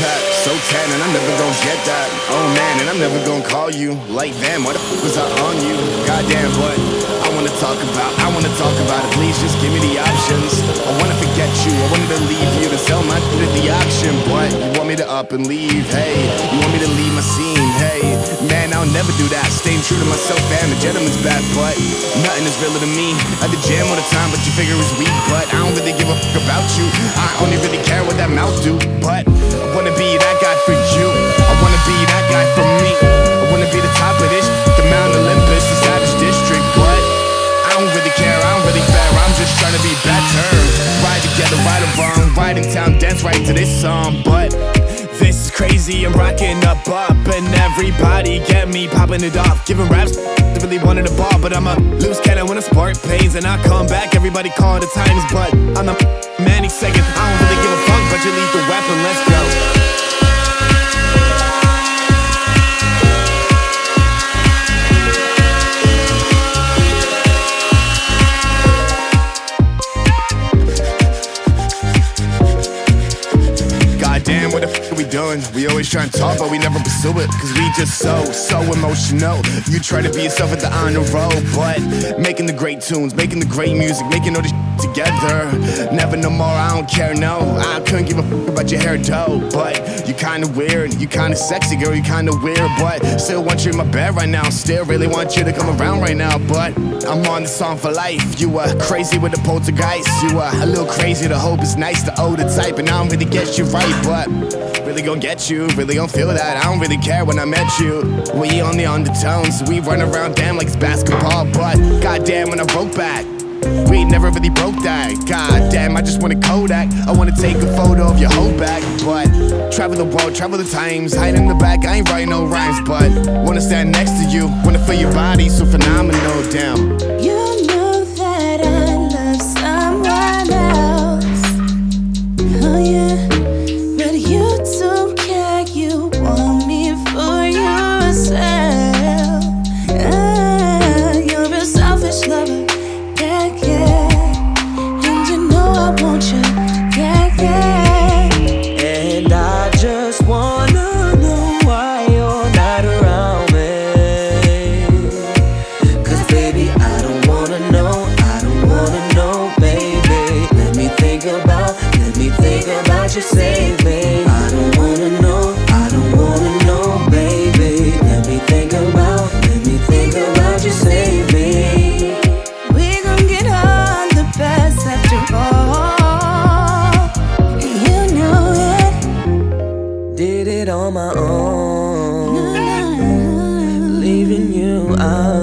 tap, so tan, and I'm never gonna get that. Oh man, and I'm never gonna call you like damn, what the f was I on you? Goddamn, what I wanna talk about it. Please just give me the options. I wanna forget you, I wanted to leave you to sell my shit at the auction, but you want me to up and leave. Hey, you want me to leave my scene. Hey, man, I'll never do that. Staying true to myself and the gentleman's bad, but nothing is realer to me. At the gym all the time, but your figure is weak. But I don't really give a fuck about you. I only really care what that mouth do. But I wanna be that guy for you. I wanna be that guy for me. I wanna be the top of this, the Mount Olympus, the Savage District. But I don't really care, I don't really fair. I'm just trying to be better. Ride together, right or wrong, ride in town, dance right to this song. But this is crazy, I'm rocking up, and everybody get me popping it off. Giving raps, I really wanted a ball, but I'm a loose cannon when I spark pains. And I come back, everybody calling the times, but I'm the man each second. I don't really give a fuck, but you leave the weapon, let's go. Damn, what the f are we doing? We always try and talk, but we never pursue it. Cause we just so emotional. You try to be yourself at the honor roll, but making the great tunes, making the great music, making all this together. Never no more, I don't care, no. I couldn't give a f about your hair dough. But you kinda weird, you kinda sexy, girl, you kinda weird. But still want you in my bed right now. Still really want you to come around right now. But I'm on the song for life. You are crazy with the poltergeist. You are a little crazy, the hope is nice, the older type. And I don't really get you right, but really gon' get you, really gon' feel that. I don't really care when I met you. We on the undertones, we run around damn like it's basketball. But goddamn, when I wrote back, we never really broke that. Goddamn, I just want a Kodak. I wanna take a photo of your whole back. But travel the world, travel the times, hide in the back, I ain't writing no rhymes. But wanna stand next to you, wanna feel your body so phenomenal, damn. You know that I love someone else. Oh yeah. You don't care, you want me for yourself. You're a selfish lover, yeah, yeah. And you know I want you, yeah, yeah. And I just wanna know why you're not around me. Cause baby, I don't wanna know, baby. Let me think about you, save me. Did it on my own, leaving you out.